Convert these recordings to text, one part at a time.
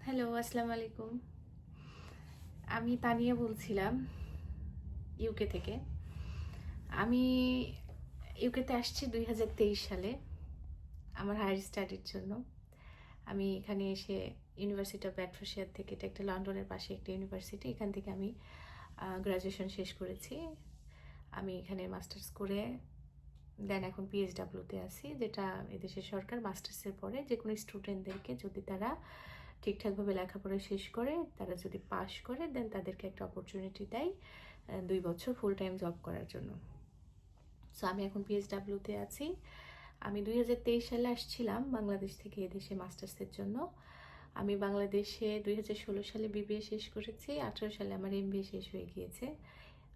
Hello, আসসালামু আলাইকুম। আমি তানিয়া বলছিলাম ইউকে থেকে। আমি ইউকেতে আসছি ২০২৩ সালে আমার হায়ার স্টাডির জন্য। আমি এখানে এসে ইউনিভার্সিটি অফ বেডফোর্ডশায়ার থেকে, এটা একটা লন্ডনের পাশে একটা ইউনিভার্সিটি, এখান থেকে আমি গ্র্যাজুয়েশন শেষ করেছি। আমি এখানে মাস্টার্স করে দেন এখন পিএইচডাব্লিউতে আছি, যেটা এদেশের সরকার মাস্টার্সের পরে যে কোনো স্টুডেন্টদেরকে যদি তারা ঠিকঠাকভাবে লেখাপড়া শেষ করে, তারা যদি পাশ করে, দেন তাদেরকে একটা অপরচুনিটি দেয় ২ বছর ফুল টাইম জব করার জন্য। সো আমি এখন পিএইচডাব্লিউতে আছি। আমি ২০২৩ সালে আসছিলাম বাংলাদেশ থেকে এদেশে মাস্টার্সের জন্য। আমি বাংলাদেশে ২০১৬ সালে বিবিএ শেষ করেছি, ১৮ সালে আমার এমবিএ শেষ হয়ে গিয়েছে।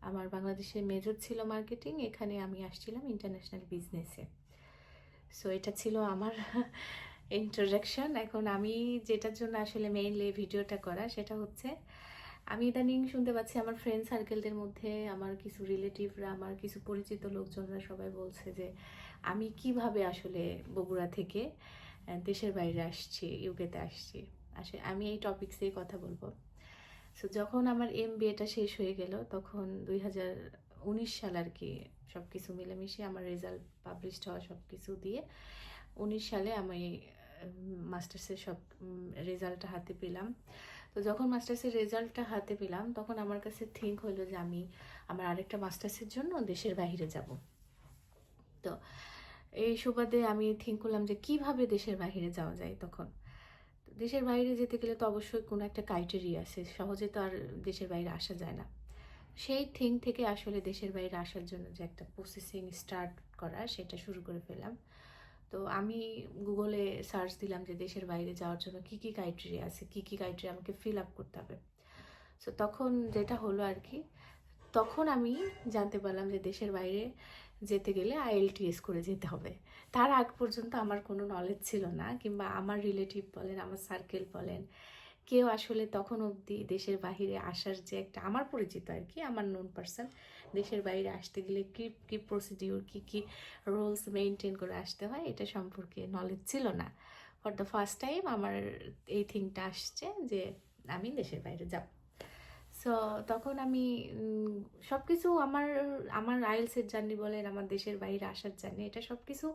আমার বাংলাদেশের মেজর ছিল মার্কেটিং, এখানে আমি আসছিলাম ইন্টারন্যাশনাল বিজনেসে। সো এটা ছিল আমার ইন্ট্রোডাকশন। এখন আমি যেটার জন্য আসলে মেইনলি ভিডিওটা করা, সেটা হচ্ছে আমি ইদানিং শুনতে পাচ্ছি আমার ফ্রেন্ড সার্কেলদের মধ্যে, আমার কিছু রিলেটিভরা, আমার কিছু পরিচিত লোকজনরা সবাই বলছে যে আমি কিভাবে আসলে বগুড়া থেকে দেশের বাইরে আসছি, ইউকেতে আসছি। আসলে আমি এই টপিক্সেই কথা বলবো। সো যখন আমার এমবিএটা শেষ হয়ে গেল, তখন 2019 সাল আর কি, সব কিছু মিলেমিশে আমার রেজাল্ট পাবলিশড হওয়া সব কিছু দিয়ে 19 সালে আমি মাস্টার্সের সব রেজাল্টটা হাতে পেলাম। তো যখন মাস্টার্সের রেজাল্টটা হাতে পেলাম, তখন আমার কাছে থিঙ্ক হলো যে আমি আমার আরেকটা মাস্টার্সের জন্য দেশের বাইরে যাব। তো এই সুবাদে আমি থিঙ্ক করলাম যে কিভাবে দেশের বাইরে যাওয়া যায়। তখন দেশের বাইরে যেতে গেলে তো অবশ্যই কোনো একটা ক্রাইটেরিয়া আছে, সহজে তো আর দেশের বাইরে আসা যায় না। সেই থিঙ্ক থেকে আসলে দেশের বাইরে আসার জন্য যে একটা প্রসেসিং স্টার্ট করা, সেটা শুরু করে ফেললাম। তো আমি গুগলে সার্চ দিলাম যে দেশের বাইরে যাওয়ার জন্য কী কী ক্রাইটেরিয়া আছে, কী কী ক্রাইটেরিয়া আমাকে ফিল আপ করতে হবে। সো তখন যেটা হলো আর কি, তখন আমি জানতে পারলাম যে দেশের বাইরে যেতে গেলে আইএলটিএস করে যেতে হবে। তার আগ পর্যন্ত আমার কোনো নলেজ ছিল না, কিংবা আমার রিলেটিভ বলেন, আমার সার্কেল বলেন, কেউ আসলে তখন অবধি দেশের বাইরে আসার যে একটা, আমার পরিচিত আর কি, আমার নোন পার্সন, দেশের বাইরে আসতে গেলে কী কী প্রসিডিউর, কী কী রুলস মেনটেন করে আসতে হয়, এটা সম্পর্কে নলেজ ছিল না। ফর দ্য ফার্স্ট টাইম আমার এই থিংটা আসছে যে আমি দেশের বাইরে যাব। সো তখন আমি সব কিছু আমার আমার আইএলসের জার্নি বলেন, আমার দেশের বাইরে আসার জার্নি, এটা সব কিছু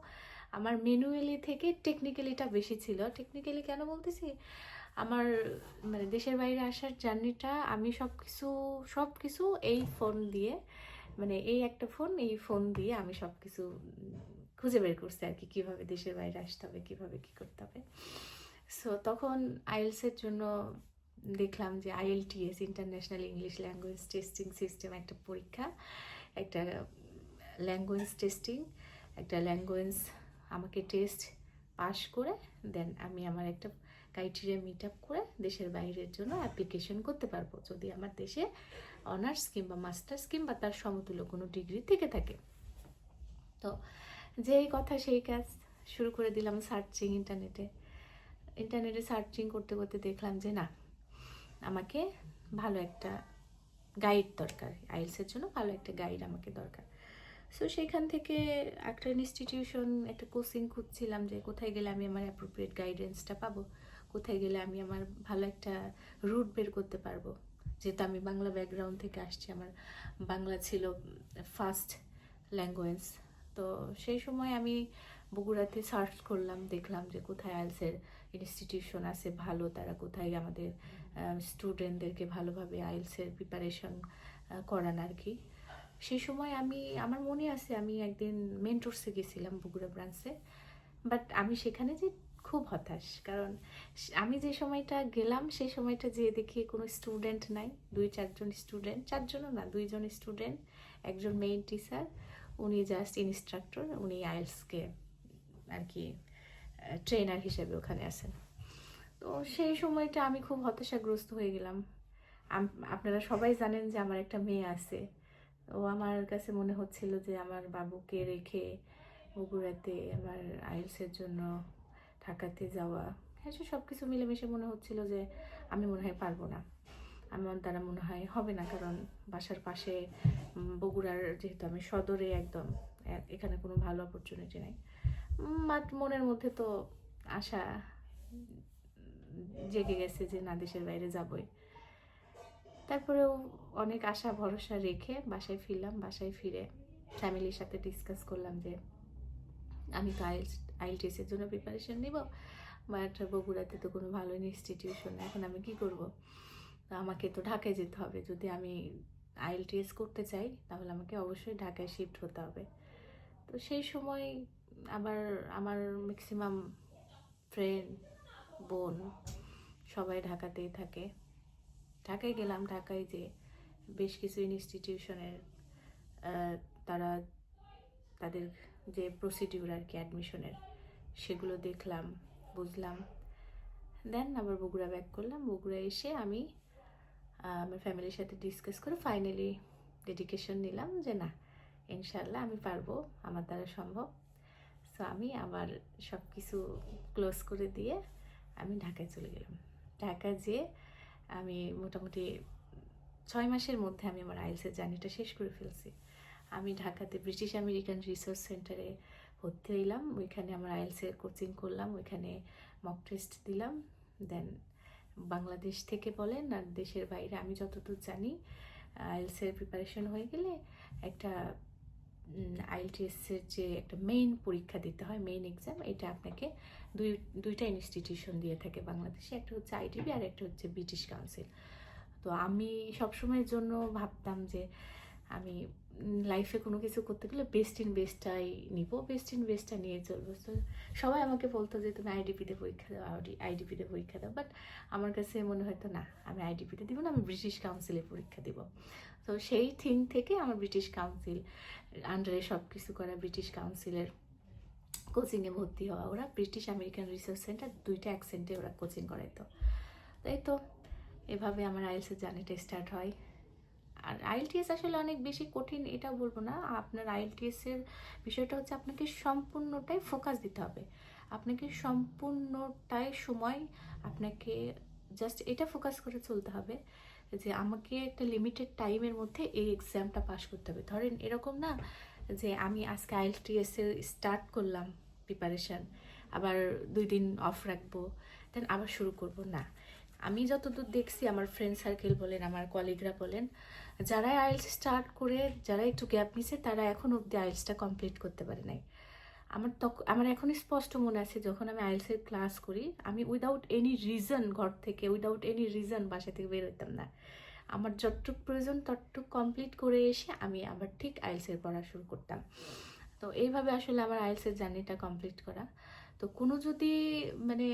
আমার ম্যানুয়ালি থেকে টেকনিক্যালিটা বেশি ছিল। টেকনিক্যালি কেন বলতেছি, আমার মানে দেশের বাইরে আসার জার্নিটা আমি সব কিছু এই ফোন দিয়ে, মানে এই একটা ফোন, এই ফোন দিয়ে আমি সব কিছু খুঁজে বের করছি আর কি, কীভাবে দেশের বাইরে আসতে হবে, কীভাবে কী করতে হবে। সো তখন আইএলসের জন্য দেখলাম যে IELTS, international English language testing system, একটা পরীক্ষা, একটা ল্যাঙ্গুয়েজ টেস্টিং, একটা ল্যাঙ্গুয়েজ আমাকে টেস্ট পাস করে দেন আমি আমার একটা ক্রাইটেরিয়া মিট আপ করে দেশের বাইরের জন্য অ্যাপ্লিকেশন করতে পারবো, যদি আমার দেশে অনার্স কিংবা মাস্টার্স কিংবা তার সমতুল্য কোনো ডিগ্রি থেকে থাকে। তো যেই কথা সেই কাজ, শুরু করে দিলাম সার্চিং ইন্টারনেটে সার্চিং করতে করতে দেখলাম যে না, আমাকে ভালো একটা গাইড দরকার, আইএলসের জন্য ভালো একটা গাইড আমাকে দরকার। সো সেখান থেকে একটা ইনস্টিটিউশন, একটা কোচিং খুঁজছিলাম যে কোথায় গেলে আমি আমার অ্যাপ্রোপ্রিয়েট গাইডেন্সটা পাবো, কোথায় গেলে আমি আমার ভালো একটা রুট বের করতে পারবো। যেহেতু আমি বাংলা ব্যাকগ্রাউন্ড থেকে আসছি, আমার বাংলা ছিল ফার্স্ট ল্যাঙ্গুয়েজ। তো সেই সময় আমি বগুড়াতে সার্চ করলাম, দেখলাম যে কোথায় আইএলসের ইনস্টিটিউশন আছে ভালো, তারা কোথায় আমাদের স্টুডেন্টদেরকে ভালোভাবে আইএলসের প্রিপারেশন করান আর কি। সেই সময় আমার মনে আছে আমি একদিন মেন্টরসে গেছিলাম বগুড়া ব্রাঞ্চে, বাট আমি সেখানে যে খুব হতাশ, কারণ আমি যে সময়টা গেলাম সেই সময়টা যেয়ে দেখি কোনো স্টুডেন্ট নাই, 2-4জন স্টুডেন্ট, 4জনও না, 2জন স্টুডেন্ট, একজন মেইন টিচার, উনি জাস্ট ইনস্ট্রাক্টর, উনি আইএলসকে আর কি ট্রেনার হিসেবে ওখানে আছেন। তো সেই সময়টা আমি খুব হতাশাগ্রস্ত হয়ে গেলাম। আপনারা সবাই জানেন যে আমার একটা মেয়ে আছে। ও আমার কাছে মনে হচ্ছিল যে আমার বাবুকে রেখে বগুড়াতে আমার আইএলসের জন্য ঢাকাতে যাওয়া, হ্যাঁ, সব কিছু মিলেমিশে মনে হচ্ছিল যে আমি মনে হয় পারবো না, আমার দ্বারা মনে হয় হবে না, কারণ বাসার পাশে বগুড়ার, যেহেতু আমি সদরে একদম, এখানে কোনো ভালো অপরচুনিটি নাই। বাট মনের মধ্যে তো আশা জেগে গেছে যে না, দেশের বাইরে যাবই। তারপরেও অনেক আশা ভরসা রেখে বাসায় ফিরলাম। বাসায় ফিরে ফ্যামিলির সাথে ডিসকাস করলাম যে আমি তো আইএলটিএসের জন্য প্রিপারেশন নিব, বাট বগুড়াতে তো কোনো ভালো ইনস্টিটিউশন, এখন আমি কি করব? তো আমাকে তো ঢাকায় যেতে হবে। যদি আমি আইএলটিএস করতে চাই তাহলে আমাকে অবশ্যই ঢাকায় শিফট হতে হবে। তো সেই সময় আবার আমার ম্যাক্সিমাম ফ্রেন্ড, বোন সবাই ঢাকাতেই থাকে। ঢাকায় গেলাম। ঢাকায় যে বেশ কিছু ইনস্টিটিউশনের তারা তাদের যে প্রসিডিউর আর কি অ্যাডমিশনের, সেগুলো দেখলাম, বুঝলাম। দেন আবার বগুড়া ব্যাক করলাম। বগুড়া এসে আমি আমার ফ্যামিলির সাথে ডিসকাস করে ফাইনালি ডেডিকেশন নিলাম যে না, ইনশাল্লাহ আমি পারবো, আমার দ্বারা সম্ভব। সো আমি আমার সব কিছু ক্লোজ করে দিয়ে আমি ঢাকায় চলে গেলাম। ঢাকা যেয়ে আমি মোটামুটি 6 মাসের মধ্যে আমি আমার আইএলটিএস জার্নিটা শেষ করে ফেলছি। আমি ঢাকাতে ব্রিটিশ আমেরিকান রিসার্চ সেন্টারে ভর্তি হইলাম। ওইখানে আমার আইএলটিএস কোচিং করলাম, ওইখানে মক টেস্ট দিলাম। দেন বাংলাদেশ থেকে বলেন আর দেশের বাইরে আমি যতদূর জানি আইএলটিএসের প্রিপারেশন হয়ে গেলে একটা আইএলটিএসের যে একটা মেইন পরীক্ষা দিতে হয়, মেইন এক্সাম, এটা আপনাকে দুইটা ইনস্টিটিউশন দিয়ে থাকে বাংলাদেশে। একটা হচ্ছে আইডিবি আর একটা হচ্ছে ব্রিটিশ কাউন্সিল। তো আমি সবসময়ের জন্য ভাবতাম যে আমি লাইফে কোনো কিছু করতে গেলে বেস্ট ইন বেস্টটাই নিব, বেস্ট ইন বেস্টটা নিয়ে চলবো। তো সবাই আমাকে বলতো যে তুমি আইডিপিতে পরীক্ষা দাও, আইডিপিতে পরীক্ষা দাও, বাট আমার কাছে মনে হতো না, আমি আইডিপিতে দিব না, আমি ব্রিটিশ কাউন্সিলে পরীক্ষা দিব। তো সেই থিং থেকে আমার ব্রিটিশ কাউন্সিল আন্ডারে সব কিছু করা, ব্রিটিশ কাউন্সিলের কোচিংয়ে ভর্তি হওয়া। ওরা ব্রিটিশ আমেরিকান রিসার্চ সেন্টার দুইটা অ্যাকসেন্টে ওরা কোচিং করাইতো। তাই তো এভাবে আমার আইএলটিএস জার্নিটা স্টার্ট হয়। আর আইএলটিএস আসলে অনেক বেশি কঠিন এটা বলবো না। আপনার আইএলটিএসের বিষয়টা হচ্ছে আপনাকে সম্পূর্ণটাই ফোকাস দিতে হবে, আপনাকে সম্পূর্ণটাই সময় আপনাকে জাস্ট এটা ফোকাস করে চলতে হবে যে আমাকে একটা লিমিটেড টাইমের মধ্যে এই এক্সামটা পাস করতে হবে। ধরেন এরকম না যে আমি আজকে আইএলটিএসের স্টার্ট করলাম প্রিপারেশান, আবার 2 দিন অফ রাখবো, দেন আবার শুরু করব না। আমি যতদূর দেখছি আমার ফ্রেন্ড সার্কেল বলেন, আমার কলিগরা বলেন, যারা আইএলটিএস স্টার্ট করে যারা একটু গ্যাপ নিছে তারা এখন অবধি আইএলটিএসটা কমপ্লিট করতে পারে নাই। আমার এখন স্পষ্ট মনে আছে যখন আমি আইএলটিএসের ক্লাস করি, আমি উইদাউট এনি রিজন ঘর থেকে, উইদাউট এনি রিজন বাসা থেকে বের হইতাম না। আমার যতটুকু প্রয়োজন ততটুকু কমপ্লিট করে এসে আমি আবার ঠিক আইএলটিএসের পড়া শুরু করতাম। তো এইভাবে আসলে আমার আইএলটিএসের জার্নিটা কমপ্লিট করা। তো কোনো যদি মানে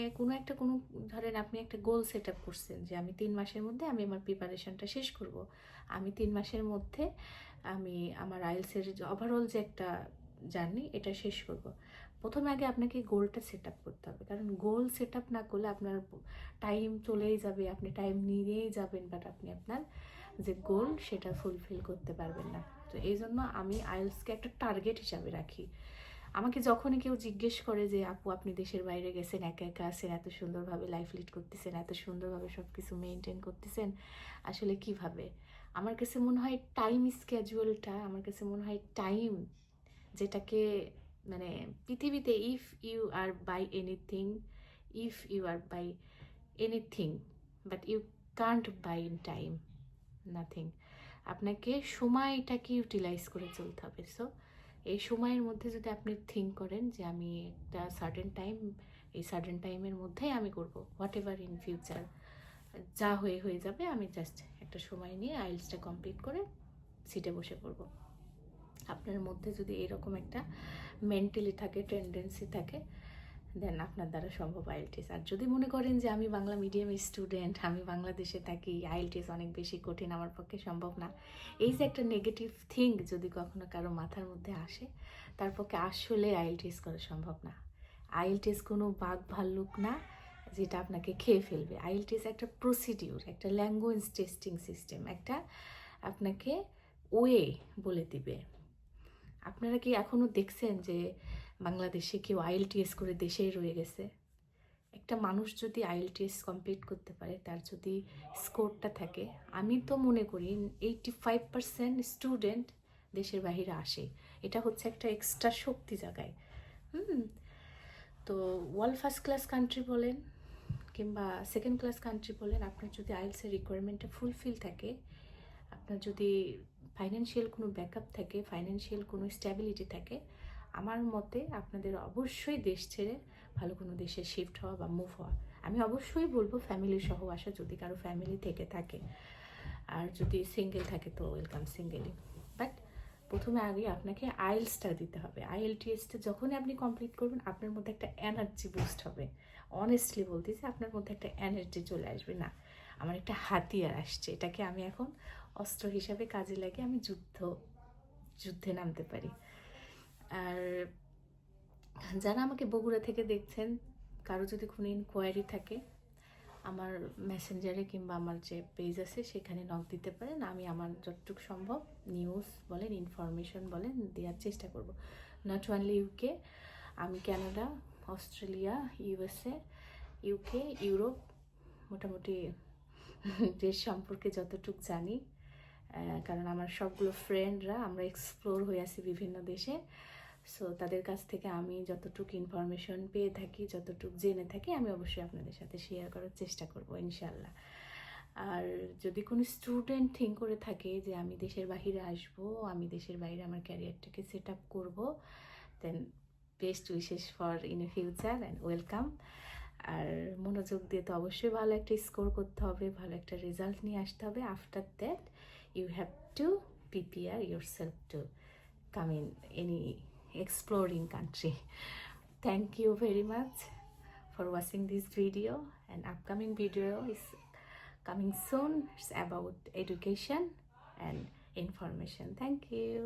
কোনো ধরেন আপনি একটা গোল সেট আপ করছেন যে আমি 3 মাসের মধ্যে আমি আমার প্রিপারেশনটা শেষ করব, আমি 3 মাসের মধ্যে আমি আমার আইএলটিএসের যে ওভারঅল যে একটা জার্নি এটা শেষ করব। প্রথমে আগে আপনাকে গোলটা সেট আপ করতে হবে, কারণ গোল সেট আপ না করলে আপনার টাইম চলেই যাবে, আপনি টাইম নিয়েই যাবেন, বাট আপনি আপনার যে গোল সেটা ফুলফিল করতে পারবেন না। তো এই জন্য আমি আইএলটিএসকে একটা টার্গেট হিসাবে রাখি। আমাকে যখনই কেউ জিজ্ঞেস করে যে আপু আপনি দেশের বাইরে গেছেন, একা একা আছেন, এত সুন্দরভাবে লাইফ লিড করতেছেন, এত সুন্দরভাবে সব কিছু মেনটেন করতেছেন, আসলে কিভাবে? আমার কাছে মনে হয় টাইম স্কেজুয়ালটা, আমার কাছে মনে হয় টাইম যেটাকে মানে পৃথিবীতে if you are buy anything, if you are buy anything but you can't buy in time, nothing. আপনাকে সময়টাকে ইউটিলাইজ করে চলতে হবে। সো এই সময়ের মধ্যে যদি আপনি থিঙ্ক করেন যে আমি একটা সার্টেন টাইম, এই সার্টেন টাইমের মধ্যেই আমি করব হোয়াট এভার ইন ফিউচার, যা হয়ে যাবে, আমি জাস্ট একটা সময় নিয়ে আইএলটিএসটা কমপ্লিট করে সিটে বসে পড়ব। আপনার মধ্যে যদি এরকম একটা মেন্টালি থাকে, টেন্ডেন্সি থাকে, দেন আপনার দ্বারা সম্ভব আইএলটিএস। আর যদি মনে করেন যে আমি বাংলা মিডিয়ামের স্টুডেন্ট, আমি বাংলাদেশে থাকি, আইএলটিএস অনেক বেশি কঠিন, আমার পক্ষে সম্ভব না, এই যে একটা নেগেটিভ থিঙ্ক যদি কখনো কারো মাথার মধ্যে আসে, তার পক্ষে আসলে আইএলটিএস করা সম্ভব না। আইএলটিএস কোনো বাঘ ভাল্লুক না যেটা আপনাকে খেয়ে ফেলবে। আইএলটিএস একটা প্রসিডিউর, একটা ল্যাঙ্গুয়েজ টেস্টিং সিস্টেম, একটা আপনাকে ওয়ে বলে দিবে। আপনারা কি এখনও দেখছেন যে বাংলাদেশে কেউ আইএলটিএস করে দেশেই রয়ে গেছে? একটা মানুষ যদি আইএলটিএস কমপ্লিট করতে পারে, তার যদি স্কোরটা থাকে, আমি তো মনে করি 85% স্টুডেন্ট দেশের বাহিরে আসে। এটা হচ্ছে একটা এক্সট্রা শক্তি জাগায়। তো ওয়ার্ল্ড ফার্স্ট ক্লাস কান্ট্রি বলেন, কিংবা সেকেন্ড ক্লাস কান্ট্রি বলেন, আপনার যদি আইএলসের রিকোয়ারমেন্টটা ফুলফিল থাকে, আপনার যদি ফাইন্যান্সিয়াল কোনো ব্যাকআপ থাকে, ফাইন্যান্সিয়াল কোনো স্ট্যাবিলিটি থাকে, আমার মতে আপনাদের অবশ্যই দেশ ছেড়ে ভালো কোনো দেশে শিফট হওয়া বা মুভ হওয়া। আমি অবশ্যই বলবো ফ্যামিলি সহ আসা, যদি কারো ফ্যামিলি থেকে থাকে। আর যদি সিঙ্গেল থাকে তো ওয়েলকাম সিঙ্গেলই। বাট প্রথমে আগে আপনাকে আইএলসটা দিতে হবে। আইএলটিএসটা যখনই আপনি কমপ্লিট করবেন, আপনার মধ্যে একটা এনার্জি বুস্ট হবে। অনেস্টলি বলতেছি, আপনার মধ্যে একটা এনার্জি চলে আসবে, না আমার একটা হাতিয়ার আসছে, এটাকে আমি এখন অস্ত্র হিসাবে কাজে লাগিয়ে আমি যুদ্ধে নামতে পারি। আর যারা আমাকে বগুড়া থেকে দেখছেন, কারো যদি কোনো ইনকোয়ারি থাকে, আমার মেসেঞ্জারে কিংবা আমার যে পেজ আছে সেখানে নক দিতে পারেন। আমি আমার যতটুকু সম্ভব নিউজ বলেন, ইনফরমেশন বলেন, দেওয়ার চেষ্টা করব। নট অনলি ইউকে, আমি Canada, Australia, USA, UK, Europe, মোটামুটি দেশ সম্পর্কে যতটুকু জানি, কারণ আমার সবগুলো ফ্রেন্ডরা আমরা এক্সপ্লোর হয়ে আছি বিভিন্ন দেশে। সো তাদের কাছ থেকে আমি যতটুকু ইনফরমেশন পেয়ে থাকি, যতটুকু জেনে থাকি, আমি অবশ্যই আপনাদের সাথে শেয়ার করার চেষ্টা করব ইনশাল্লাহ। আর যদি কোনো স্টুডেন্ট থিঙ্ক করে থাকে যে আমি দেশের বাইরে আসব, আমি দেশের বাইরে আমার ক্যারিয়ারটাকে সেট আপ করবো, then best wishes for in future and welcome. আর মনোযোগ দিয়ে তো অবশ্যই ভালো একটা স্কোর করতে হবে, ভালো একটা রেজাল্ট নিয়ে আসতে হবে। After that you have to prepare yourself to come in any exploring country. Thank you very much for watching this video, and upcoming video is coming soon. It's about education and information. Thank you.